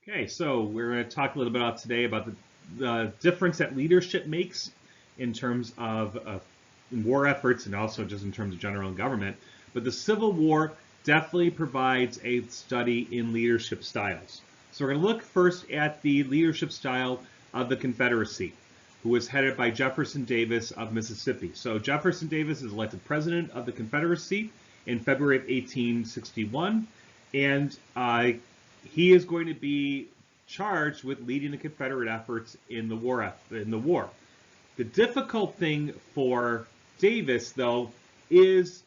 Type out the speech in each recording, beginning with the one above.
Okay, so we're going to talk a little bit about today about the difference that leadership makes in terms of war efforts and also just in terms of general government. But the Civil War definitely provides a study in leadership styles. So we're going to look first at the leadership style of the Confederacy, who was headed by Jefferson Davis of Mississippi. So Jefferson Davis is elected president of the Confederacy in February of 1861, and he is going to be charged with leading the Confederate efforts in the war. The difficult thing for Davis, though, is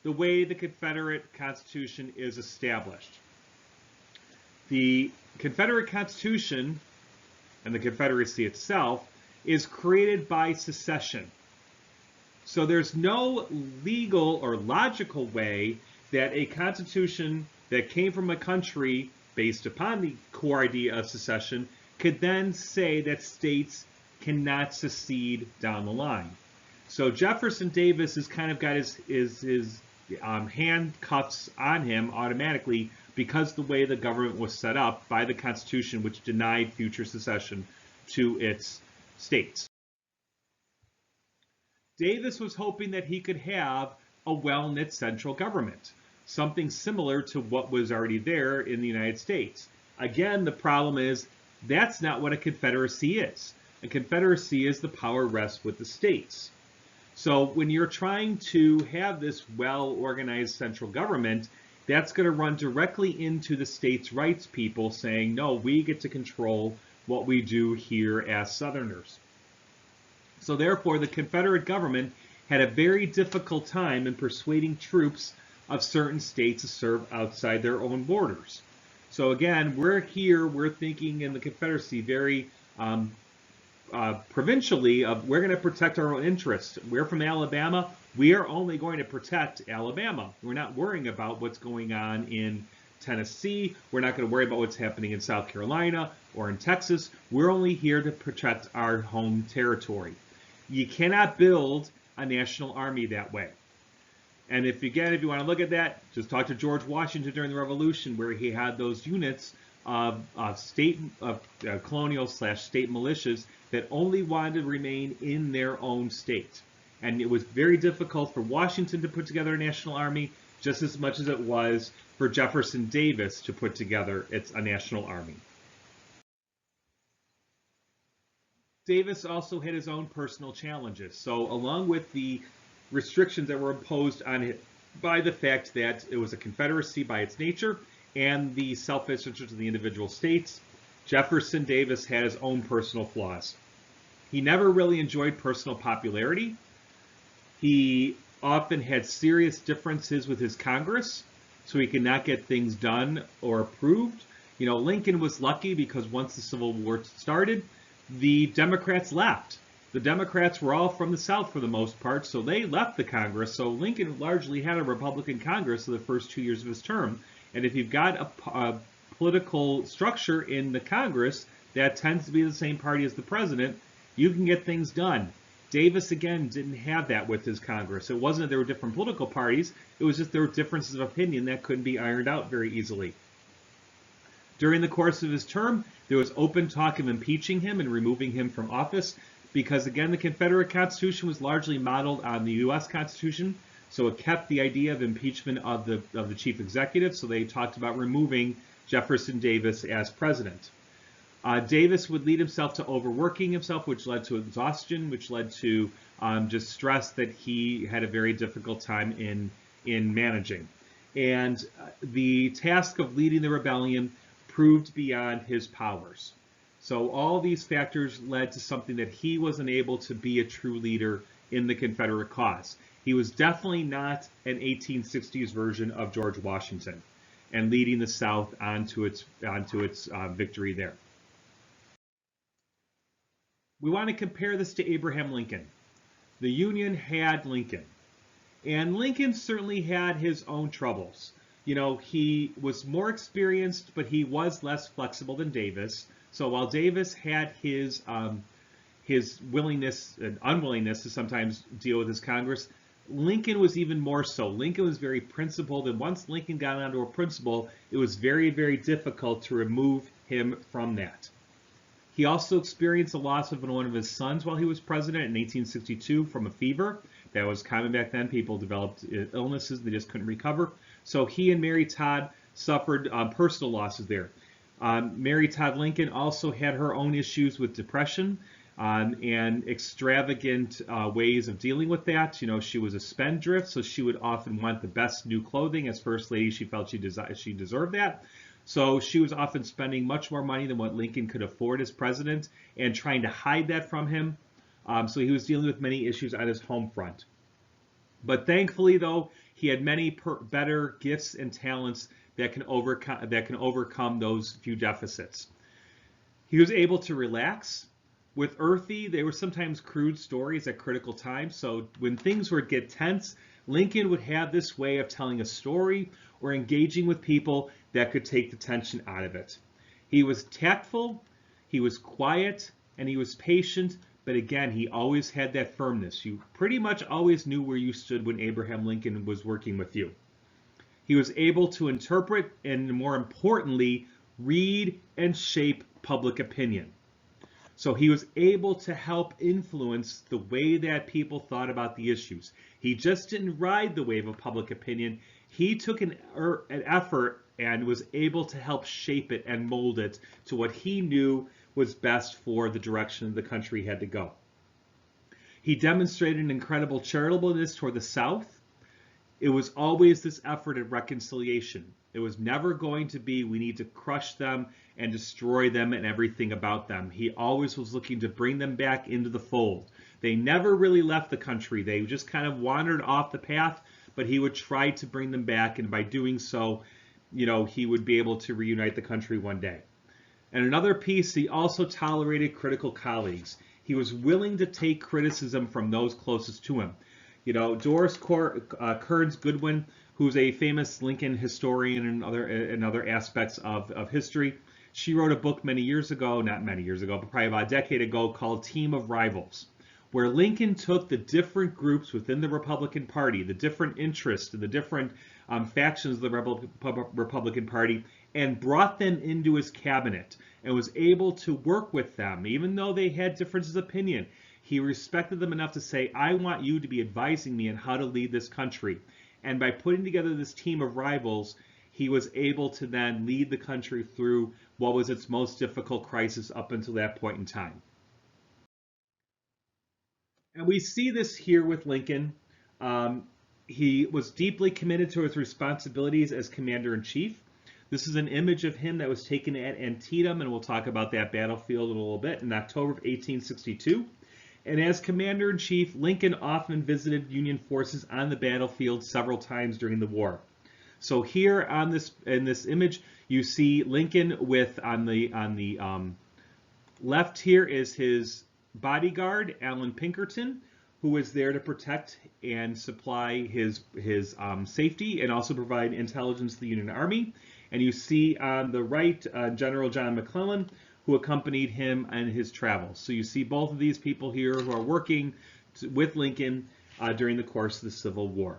the way the Confederate Constitution is established. The Confederate Constitution and the Confederacy itself is created by secession. So there's no legal or logical way that a constitution that came from a country based upon the core idea of secession could then say that states cannot secede down the line. So Jefferson Davis has kind of got his handcuffs on him automatically because the way the government was set up by the Constitution, which denied future secession to its states. Davis was hoping that he could have a well-knit central government, something similar to what was already there in the United States. Again, the problem is that's not what a confederacy is. A confederacy is the power rests with the states. So when you're trying to have this well-organized central government, that's going to run directly into the states' rights people saying, no, we get to control what we do here as Southerners. So therefore, the Confederate government had a very difficult time in persuading troops of certain states to serve outside their own borders. So again, we're thinking in the Confederacy very provincially of we're going to protect our own interests. We're from Alabama. We are only going to protect Alabama. We're not worrying about what's going on in Tennessee. We're not going to worry about what's happening in South Carolina or in Texas. We're only here to protect our home territory. You cannot build a national army that way. And if you want to look at that, just talk to George Washington during the Revolution, where he had those units of colonial/state militias that only wanted to remain in their own state. And it was very difficult for Washington to put together a national army, just as much as it was for Jefferson Davis to put together a national army. Davis also had his own personal challenges. So along with the restrictions that were imposed on it by the fact that it was a confederacy by its nature and the selfish interests of the individual states, Jefferson Davis had his own personal flaws. He never really enjoyed personal popularity. He often had serious differences with his Congress, so he could not get things done or approved. Lincoln was lucky because once the Civil War started, the Democrats left. The Democrats were all from the South for the most part, so they left the Congress. So Lincoln largely had a Republican Congress for the first 2 years of his term. And if you've got a political structure in the Congress that tends to be the same party as the president, you can get things done. Davis, again, didn't have that with his Congress. It wasn't that there were different political parties. It was just there were differences of opinion that couldn't be ironed out very easily. During the course of his term, there was open talk of impeaching him and removing him from office because, again, the Confederate Constitution was largely modeled on the U.S. Constitution, so it kept the idea of impeachment of the chief executive, so they talked about removing Jefferson Davis as president. Davis would lead himself to overworking himself, which led to exhaustion, which led to just stress that he had a very difficult time in managing. And the task of leading the rebellion proved beyond his powers. So all these factors led to something that he wasn't able to be a true leader in the Confederate cause. He was definitely not an 1860s version of George Washington and leading the South onto its victory there. We want to compare this to Abraham Lincoln. The Union had Lincoln, and Lincoln certainly had his own troubles. He was more experienced, but he was less flexible than Davis. So while Davis had his willingness and unwillingness to sometimes deal with his Congress, Lincoln was even more so. Lincoln was very principled, and once Lincoln got onto a principle, it was very, very difficult to remove him from that. He also experienced the loss of one of his sons while he was president in 1862 from a fever. That was common back then. People developed illnesses, they just couldn't recover. So he and Mary Todd suffered personal losses there. Mary Todd Lincoln also had her own issues with depression and extravagant ways of dealing with that. You know, she was a spendthrift, so she would often want the best new clothing. As First Lady, she felt she deserved that. So she was often spending much more money than what Lincoln could afford as president and trying to hide that from him. So he was dealing with many issues on his home front. But thankfully, though, he had many better gifts and talents that can overcome those few deficits. He was able to relax. With Earthy, they were sometimes crude stories at critical times. So when things would get tense, Lincoln would have this way of telling a story or engaging with people that could take the tension out of it. He was tactful, he was quiet, and he was patient, but again, he always had that firmness. You pretty much always knew where you stood when Abraham Lincoln was working with you. He was able to interpret and, more importantly, read and shape public opinion. So he was able to help influence the way that people thought about the issues. He just didn't ride the wave of public opinion. He took an effort and was able to help shape it and mold it to what he knew was best for the direction the country had to go. He demonstrated an incredible charitableness toward the South. It was always this effort at reconciliation. It was never going to be, we need to crush them and destroy them and everything about them. He always was looking to bring them back into the fold. They never really left the country. They just kind of wandered off the path, but he would try to bring them back, and by doing so, you know, he would be able to reunite the country one day. And another piece, he also tolerated critical colleagues. He was willing to take criticism from those closest to him. You know, Doris Kearns Goodwin, who's a famous Lincoln historian and other aspects of history, she wrote a book many years ago, not many years ago, but probably about a decade ago, called Team of Rivals, where Lincoln took the different groups within the Republican Party, the different interests, the different factions of the Republican Party, and brought them into his cabinet and was able to work with them, even though they had differences of opinion. He respected them enough to say, I want you to be advising me on how to lead this country. And by putting together this team of rivals, he was able to then lead the country through what was its most difficult crisis up until that point in time. And we see this here with Lincoln. He was deeply committed to his responsibilities as commander-in-chief. This is an image of him that was taken at Antietam, and we'll talk about that battlefield in a little bit, in October of 1862. And as commander-in-chief, Lincoln often visited Union forces on the battlefield several times during the war. So here on in this image, you see Lincoln with on the left here is his bodyguard, Alan Pinkerton, who was there to protect and supply his safety and also provide intelligence to the Union Army. And you see on the right, General John McClellan, who accompanied him on his travels. So you see both of these people here who are working with Lincoln during the course of the Civil War.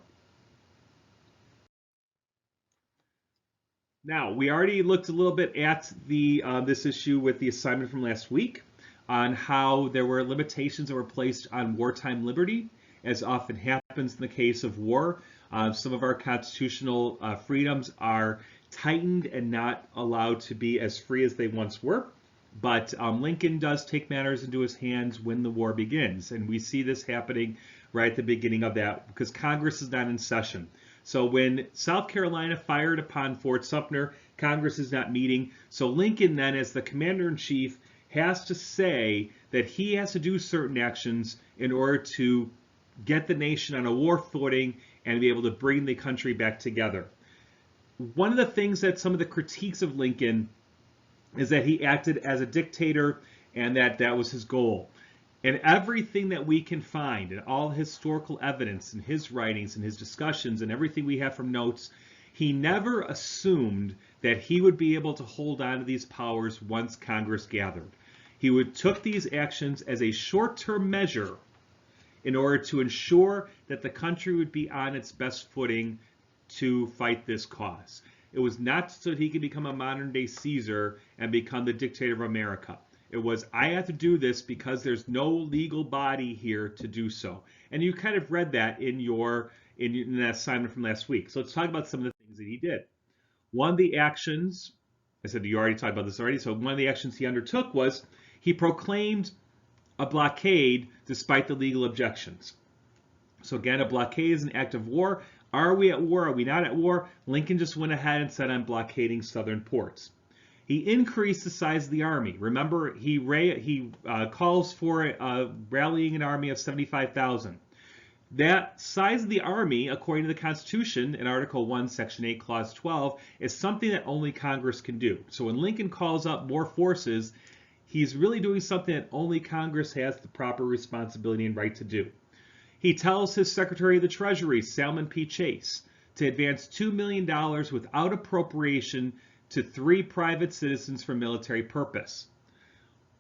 Now, we already looked a little bit at this issue with the assignment from last week on how there were limitations that were placed on wartime liberty, as often happens in the case of war. Some of our constitutional freedoms are tightened and not allowed to be as free as they once were. But Lincoln does take matters into his hands when the war begins. And we see this happening right at the beginning of that because Congress is not in session. So when South Carolina fired upon Fort Sumter, Congress is not meeting. So Lincoln then, as the commander-in-chief, has to say that he has to do certain actions in order to get the nation on a war footing and be able to bring the country back together. One of the things that some of the critiques of Lincoln is that he acted as a dictator and that was his goal. And everything that we can find, and all historical evidence and his writings and his discussions and everything we have from notes, he never assumed that he would be able to hold on to these powers once Congress gathered. He took these actions as a short-term measure in order to ensure that the country would be on its best footing to fight this cause. It was not so that he could become a modern day Caesar and become the dictator of America. It was, I have to do this because there's no legal body here to do so. And you kind of read that in that assignment from last week. So let's talk about some of the things that he did. One of the actions, I said you already talked about this already, so one of the actions he undertook was he proclaimed a blockade despite the legal objections. So again, a blockade is an act of war. Are we at war? Are we not at war? Lincoln just went ahead and said, I'm blockading southern ports. He increased the size of the army. Remember, he calls for rallying an army of 75,000. That size of the army, according to the Constitution, in Article 1, Section 8, Clause 12, is something that only Congress can do. So when Lincoln calls up more forces, he's really doing something that only Congress has the proper responsibility and right to do. He tells his Secretary of the Treasury, Salmon P. Chase, to advance $2 million without appropriation to 3 private citizens for military purpose.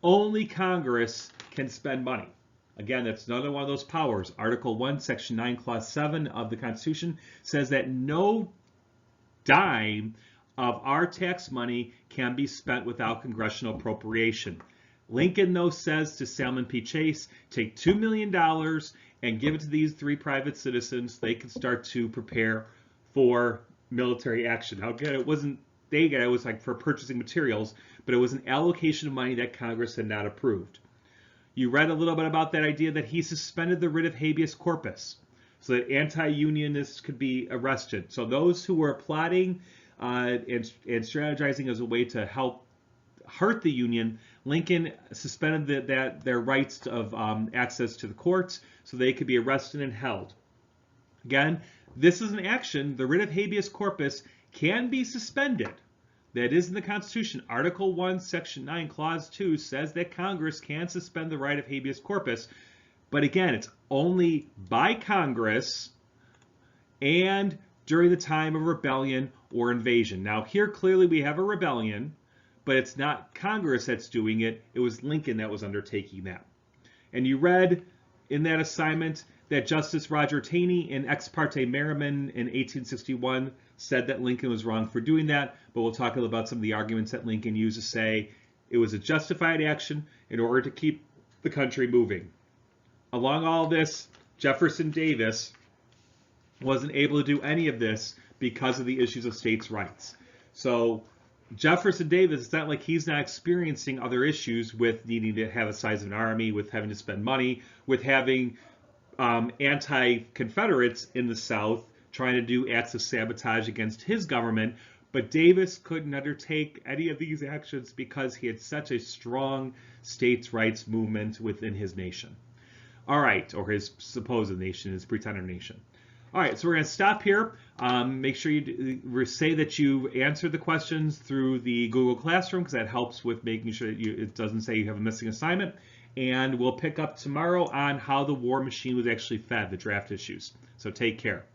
Only Congress can spend money. Again, that's another one of those powers. Article 1, Section 9, Clause 7 of the Constitution says that no dime of our tax money can be spent without congressional appropriation. Lincoln, though, says to Salmon P. Chase, take $2 million and give it to these 3 private citizens. They can start to prepare for military action. Now, again, it wasn't it was like for purchasing materials, but it was an allocation of money that Congress had not approved. You read a little bit about that idea that he suspended the writ of habeas corpus so that anti-unionists could be arrested. So those who were plotting and strategizing as a way to help hurt the Union, Lincoln suspended their rights of access to the courts so they could be arrested and held. Again, this is an action. The writ of habeas corpus can be suspended. That is in the Constitution. Article 1, Section 9, Clause 2 says that Congress can suspend the right of habeas corpus. But again, it's only by Congress and during the time of rebellion or invasion. Now, here clearly we have a rebellion, but it's not Congress that's doing it. It was Lincoln that was undertaking that. And you read in that assignment that Justice Roger Taney in Ex parte Merriman in 1861 said that Lincoln was wrong for doing that, but we'll talk about some of the arguments that Lincoln used to say it was a justified action in order to keep the country moving. Along all this, Jefferson Davis wasn't able to do any of this because of the issues of states' rights. So Jefferson Davis, it's not like he's not experiencing other issues with needing to have a size of an army, with having to spend money, with having anti-Confederates in the South trying to do acts of sabotage against his government. But Davis couldn't undertake any of these actions because he had such a strong states' rights movement within his nation. All right, or his supposed nation, his pretender nation. All right, so we're going to stop here. Make sure you say that you answered the questions through the Google Classroom because that helps with making sure that it doesn't say you have a missing assignment. And we'll pick up tomorrow on how the war machine was actually fed, the draft issues. So take care.